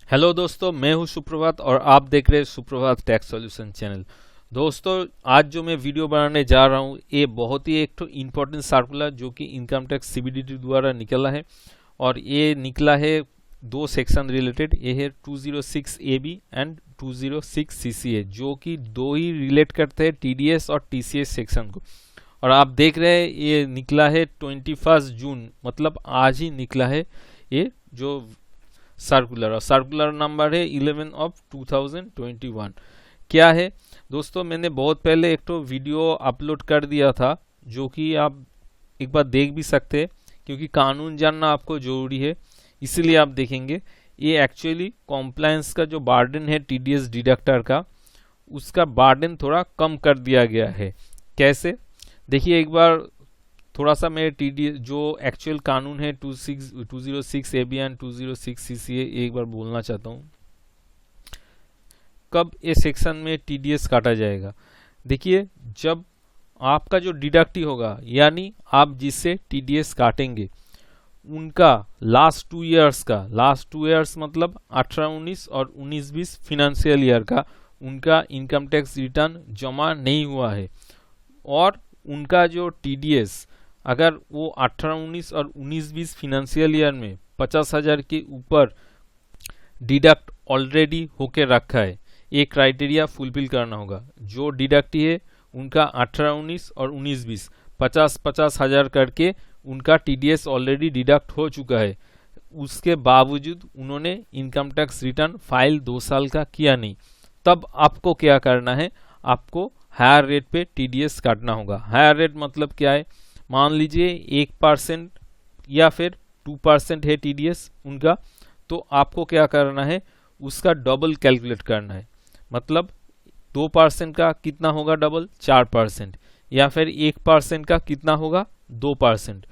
Hello दोस्तों, मैं हूं सुप्रभात और आप देख रहे हैं सुप्रभात टैक्स सॉल्यूशन चैनल। दोस्तों, आज जो मैं वीडियो बनाने जा रहा हूं ये बहुत ही एक तो इम्पोर्टेंट सर्कुलर जो कि इनकम टैक्स सीबीडीटी द्वारा निकला है और ये निकला है दो सेक्शन रिलेटेड। ये है 206 AB एंड 206 CCA जो कि दो ही रिलेट करते हैं टीडीएस और टीसीएस सेक्शन को। और आप देख रहे हैं ये निकला है 21 जून, मतलब आज ही निकला है ये जो सर्कुलर, और सर्कुलर नंबर है 11 ऑफ 2021। क्या है दोस्तों, मैंने बहुत पहले एक तो वीडियो अपलोड कर दिया था जो कि आप एक बार देख भी सकते हैं, क्योंकि कानून जानना आपको जरूरी है, इसीलिए आप देखेंगे। ये एक्चुअली कॉम्प्लायंस का जो बार्डन है टीडीएस डिडक्टर का, उसका बार्डन थोड़ा कम कर दिया गया है। कैसे देखिए एक बार, थोड़ा सा मैं टीडीएस जो एक्चुअल कानून है 206 AB एंड 206 CCA एक बार बोलना चाहता हूँ। कब ये सेक्शन में टीडीएस काटा जाएगा? देखिए, जब आपका जो डिडक्टी होगा, यानी आप जिससे टीडीएस काटेंगे उनका लास्ट 2 इयर्स का, लास्ट 2 इयर्स मतलब 18-19 और 19-20 फिनेंशियल ईयर का उनका इनकम टैक्स रिटर्न जमा नहीं हुआ है, और उनका जो टीडीएस अगर वो 18-19 और 19-20 फिनेंशियल ईयर में 50,000 के ऊपर डिडक्ट ऑलरेडी होके रखा है, ये क्राइटेरिया फुलफिल करना होगा। जो डिडक्टी है उनका 18-19 और 19-20 50,000 करके उनका टीडीएस ऑलरेडी डिडक्ट हो चुका है, उसके बावजूद उन्होंने इनकम टैक्स रिटर्न फाइल 2 साल का किया नहीं, तब आपको क्या करना है? आपको हायर रेट पे टीडीएस काटना होगा। हायर रेट मतलब क्या है? मान लीजिए 1% या फिर 2% है टीडीएस उनका, तो आपको क्या करना है? उसका डबल कैलकुलेट करना है। मतलब 2% का कितना होगा डबल? 4%। या फिर 1% का कितना होगा? 2%।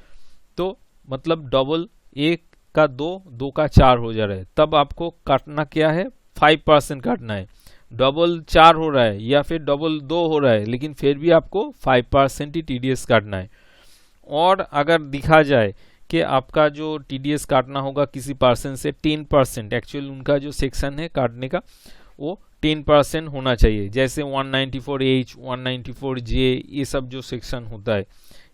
तो मतलब डबल 1 का 2, 2 का 4 हो जा रहा है। तब आपको काटना क्या है? 5% काटना है। डबल 4 हो रहा है या फिर डबल 2 हो रहा है, लेकिन फिर भी आपको 5% ही टीडीएस काटना है। और अगर दिखा जाए कि आपका जो टीडीएस काटना होगा किसी पर्सन से 10%, एक्चुअली उनका जो सेक्शन है काटने का वो 10% होना चाहिए। जैसे 194H, 194J, ये सब जो सेक्शन होता है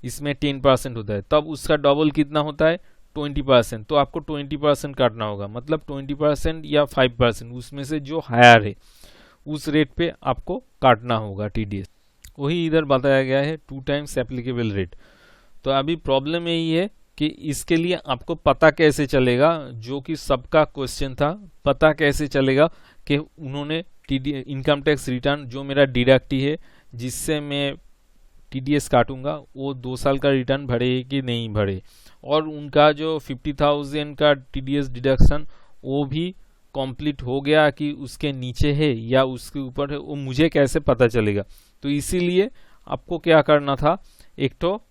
इसमें 10% होता है, तब उसका डबल कितना होता है? 20%। तो आपको 20% काटना होगा, मतलब 20% या 5%, उसमें से जो हायर है उस रेट पे आपको काटना होगा टीडीएस। वही इधर बताया गया है 2 टाइम्स एप्लीकेबल रेट। तो अभी प्रॉब्लम यही है कि इसके लिए आपको पता कैसे चलेगा, जो कि सबका क्वेश्चन था, पता कैसे चलेगा कि उन्होंने इनकम टैक्स रिटर्न जो मेरा डिडक्टी है जिससे मैं टीडीएस काटूंगा वो 2 साल का रिटर्न भरे कि नहीं भरे, और उनका जो 50,000 का टीडीएस डिडक्शन वो भी कंप्लीट हो गया कि उसके नीचे है या उसके ऊपर है, वो मुझे कैसे पता चलेगा? तो इसीलिए आपको क्या करना था? एक तो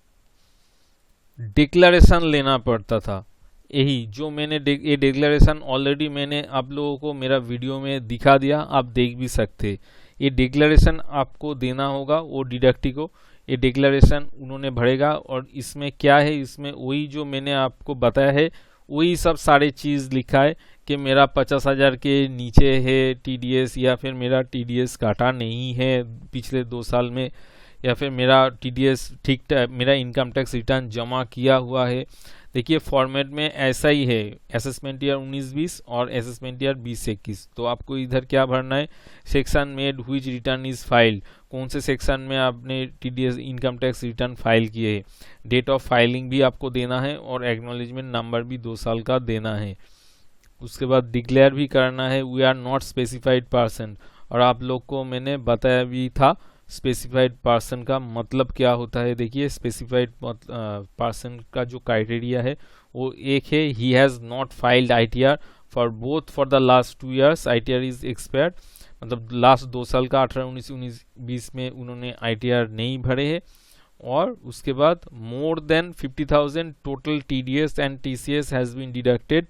डिक्लेरेशन लेना पड़ता था। यही जो मैंने ये डिक्लेरेशन ऑलरेडी मैंने आप लोगों को मेरा वीडियो में दिखा दिया, आप देख भी सकते। ये डिक्लेरेशन आपको देना होगा वो डिडक्टी को। ये डिक्लेरेशन उन्होंने भरेगा, और इसमें क्या है? इसमें वही जो मैंने आपको बताया है वही सब सारे चीज़ लिखा है कि मेरा 50,000 के नीचे है टीडीएस, या फिर मेरा टीडीएस काटा नहीं है पिछले 2 साल में, या फिर मेरा टीडीएस ठीक, मेरा इनकम टैक्स रिटर्न जमा किया हुआ है। देखिए फॉर्मेट में ऐसा ही है, असेसमेंट ईयर 19-20 और असेसमेंट ईयर 20-21। तो आपको इधर क्या भरना है? Section made which return is filed, कौन से सेक्शन में आपने TDS income tax return file किए है, डेट ऑफ फाइलिंग भी आपको देना है, और एक्नॉलेजमेंट नंबर भी 2 साल का देना है। उसके बाद डिक्लेयर भी करना है we are not specified person, और आप लोग को मैंने बताया भी था स्पेसिफाइड पर्सन का मतलब क्या होता है। देखिए स्पेसिफाइड पर्सन का जो क्राइटेरिया है वो एक है, he has not filed ITR for both for the last 2 years, ITR is expired, मतलब लास्ट 2 साल का 18-19, 19-20 में उन्होंने आईटीआर नहीं भरे हैं। और उसके बाद more than 50,000 total TDS and TCS has been deducted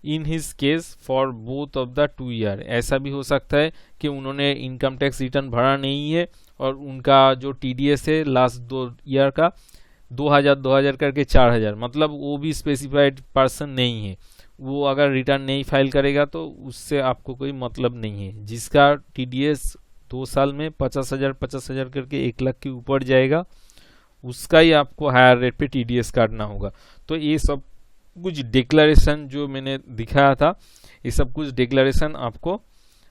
in his case for both of the 2 year. ऐसा भी हो सकता है कि उन्होंने इनकम टैक्स रिटर्न भरा नहीं है और उनका जो टीडीएस है लास्ट 2 ईयर का 2,000 करके 4,000, मतलब वो भी स्पेसिफाइड पर्सन नहीं है, वो अगर रिटर्न नहीं फाइल करेगा तो उससे आपको कोई मतलब नहीं है। जिसका टीडीएस 2 साल में 50,000 करके 1 लाख के ऊपर जाएगा, उसका ही आपको हायर रेट पे टीडीएस काटना होगा। तो ये सब कुछ डिक्लेरेशन जो मैंने दिखाया था, ये सब कुछ डिक्लेरेशन आपको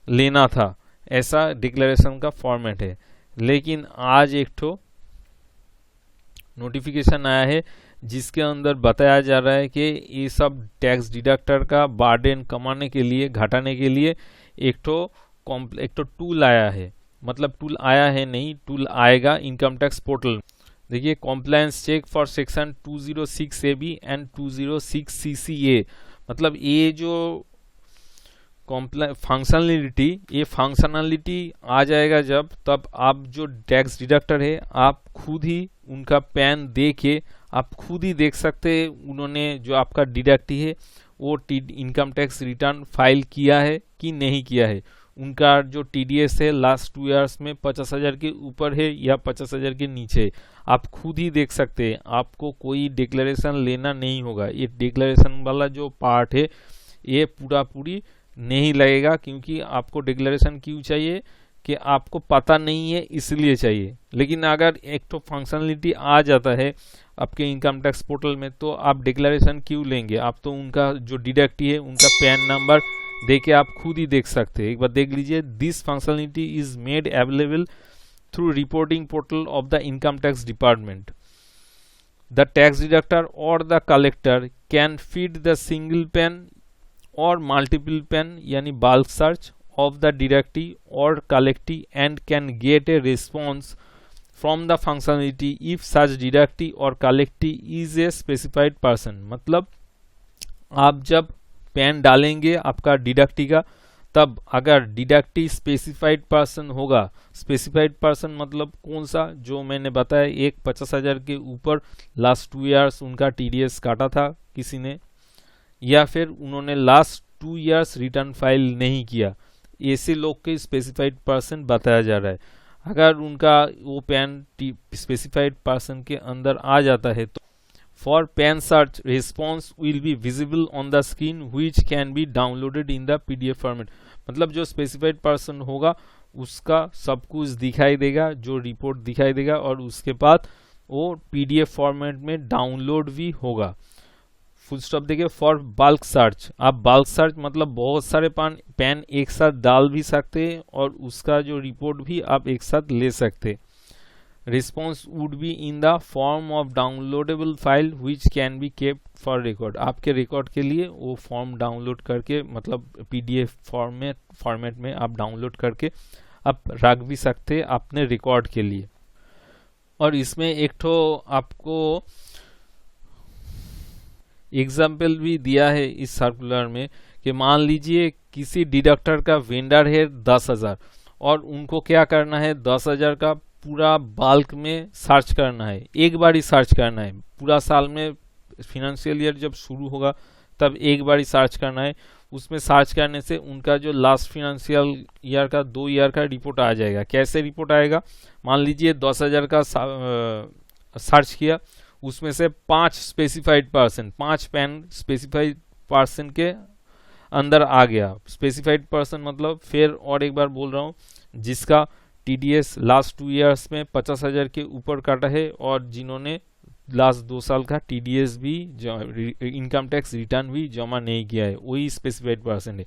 लेना था, ऐसा डिक्लेरेशन का फॉर्मेट है। लेकिन आज एक ठो नोटिफिकेशन आया है जिसके अंदर बताया जा रहा है कि ये सब टैक्स डिडक्टर का बर्डन कमाने के लिए, घटाने के लिए एक तो टूल आया है। मतलब टूल आया है नहीं, टूल आएगा इनकम टैक्स पोर्टल। देखिए, compliance check for section 206 AB and 206 CCA, मतलब ये जो फंक्शनलिटी, ये फंक्शनलिटी आ जाएगा जब, तब आप जो टैक्स डिडक्टर है आप खुद ही उनका पैन दे के आप खुद ही देख सकते हैं उन्होंने जो आपका डिडक्टी है वो इनकम टैक्स रिटर्न फाइल किया है कि नहीं किया है। उनका जो टीडीएस है लास्ट 2 इयर्स में 50,000 के ऊपर है या 50,000 के नीचे है, आप खुद ही देख सकते हैं। आपको कोई डिक्लेरेशन लेना नहीं होगा। ये डिक्लेरेशन वाला जो पार्ट है ये पूरी नहीं लगेगा, क्योंकि आपको डिक्लेरेशन क्यों चाहिए कि आपको पता नहीं है इसलिए चाहिए। लेकिन अगर एक तो फंक्शनलिटी आ जाता है आपके इनकम टैक्स पोर्टल में, तो आप डिक्लेरेशन क्यों लेंगे? आप तो उनका जो डिडक्टी है उनका पैन नंबर दे के आप खुद ही देख सकते हैं। एक बार देख लीजिए, this functionality is made available through reporting portal of the income tax department. The tax deductor और the collector can feed the single PAN और मल्टीपल पैन यानी bulk search of the deductee or collectee and can get a response from the functionality if such deductee or collectee is a specified person। मतलब आप जब pan डालेंगे आपका deductee का, तब अगर डिडक्टी स्पेसिफाइड पर्सन होगा, स्पेसिफाइड पर्सन मतलब कौन सा, जो मैंने बताया एक 50,000 के ऊपर लास्ट 2 इयर्स उनका टीडीएस काटा था किसी ने, या फिर उन्होंने लास्ट 2 इयर्स रिटर्न फाइल नहीं किया, ऐसे लोग के स्पेसिफाइड पर्सन बताया जा रहा है। अगर उनका वो पैन स्पेसिफाइड पर्सन के अंदर आ जाता है तो for pan search response will be visible on the screen which can be downloaded in the PDF format. मतलब जो स्पेसिफाइड पर्सन होगा उसका सब कुछ दिखाई देगा, जो रिपोर्ट दिखाई देगा, और उसके बाद वो पीडीएफ फॉर्मेट में डाउनलोड भी होगा। फुल स्टॉप देखिए, फॉर बल्क सर्च, आप बल्क सर्च मतलब बहुत सारे पैन एक साथ डाल भी सकते हैं और उसका जो रिपोर्ट भी आप एक साथ ले सकते हैं। Response would be in the form of downloadable file which can be kept for record. आपके रिकॉर्ड के लिए वो फॉर्म डाउनलोड करके, मतलब पीडीएफ फॉर्मेट में आप डाउनलोड करके आप रख भी सकते हैं अपने रिकॉर्ड के लिए। और इसमें एक तो आपको एग्जाम्पल भी दिया है इस सर्कुलर में कि मान लीजिए किसी डिडक्टर का वेंडर है 10,000 और उनको क्या करना है, 10,000 का पूरा बल्क में सर्च करना है, एक बार ही सर्च करना है। पूरा साल में फिनेंशियल ईयर जब शुरू होगा तब एक बार ही सर्च करना है। उसमें सर्च करने से उनका जो लास्ट फिनेंशियल ईयर का 2 ईयर का रिपोर्ट आ जाएगा। कैसे रिपोर्ट आएगा? मान लीजिए 10,000 का सर्च किया, उसमें से 5 specified person, 5 pan specified person के अंदर आ गया। स्पेसिफाइड पर्सन मतलब, फिर और एक बार बोल रहा हूँ, जिसका टीडीएस लास्ट 2 इयर्स में 50,000 के ऊपर काटा है और जिन्होंने लास्ट 2 साल का टीडीएस भी, इनकम टैक्स रिटर्न भी जमा नहीं किया है, वही स्पेसिफाइड पर्सन है।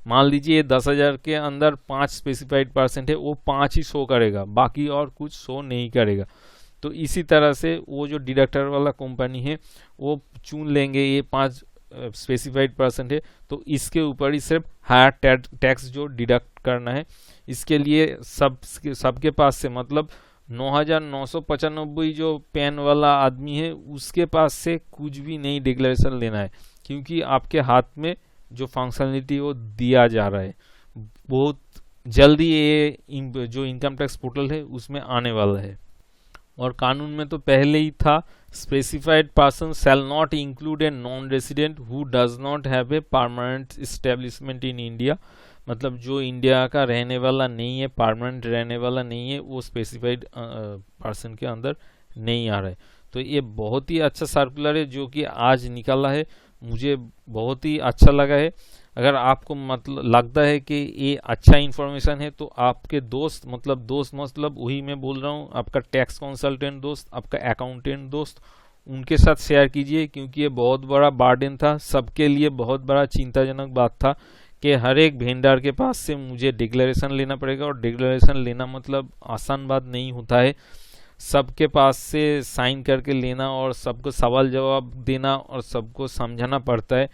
मान लीजिए 10,000 के अंदर 5 स्पेसिफाइड पर्सन है, वो 5 ही शो करेगा, बाकी और कुछ शो नहीं करेगा। तो इसी तरह से वो जो डिडक्टर वाला कंपनी है वो चुन लेंगे ये 5 स्पेसिफाइड पर्सन है, तो इसके ऊपर ही सिर्फ हायर टैक्स जो डिडक्ट करना है। इसके लिए सबके पास से, मतलब 9,995 जो पैन वाला आदमी है उसके पास से कुछ भी नहीं डिक्लेरेशन लेना है, क्योंकि आपके हाथ में जो फंक्शनलिटी वो दिया जा रहा है। बहुत जल्दी ये जो इनकम टैक्स पोर्टल है उसमें आने वाला है। और कानून में तो पहले ही था, specified person shall not include a non resident who does not have a permanent establishment in India. मतलब जो इंडिया का रहने वाला नहीं है, परमानेंट रहने वाला नहीं है, वो स्पेसिफाइड पर्सन के अंदर नहीं आ रहा है। तो ये बहुत ही अच्छा सर्कुलर है जो कि आज निकला है। मुझे बहुत ही अच्छा लगा है। अगर आपको मतलब लगता है कि ये अच्छा इन्फॉर्मेशन है तो आपके दोस्त मतलब वही मैं बोल रहा हूँ, आपका टैक्स कंसल्टेंट दोस्त, आपका अकाउंटेंट दोस्त, उनके साथ शेयर कीजिए, क्योंकि ये बहुत बड़ा बर्डन था सबके लिए, बहुत बड़ा चिंताजनक बात था कि हर एक वेंडर के पास से मुझे डिक्लेरेशन लेना पड़ेगा, और डिक्लेरेशन लेना मतलब आसान बात नहीं होता है। सबके पास से साइन करके लेना और सबको सवाल जवाब देना और सबको समझाना पड़ता है,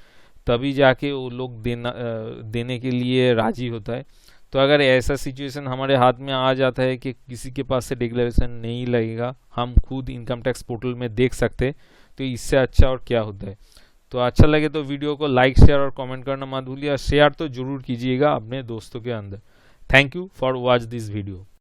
तभी जाके वो लोग देने के लिए राजी होता है। तो अगर ऐसा सिचुएशन हमारे हाथ में आ जाता है कि किसी के पास से डिक्लेरेशन नहीं लगेगा, हम खुद इनकम टैक्स पोर्टल में देख सकते हैं, तो इससे अच्छा और क्या होता है। तो अच्छा लगे तो वीडियो को लाइक शेयर और कमेंट करना मत भूलिए, शेयर तो जरूर कीजिएगा अपने दोस्तों के अंदर। Thank you for watch this video.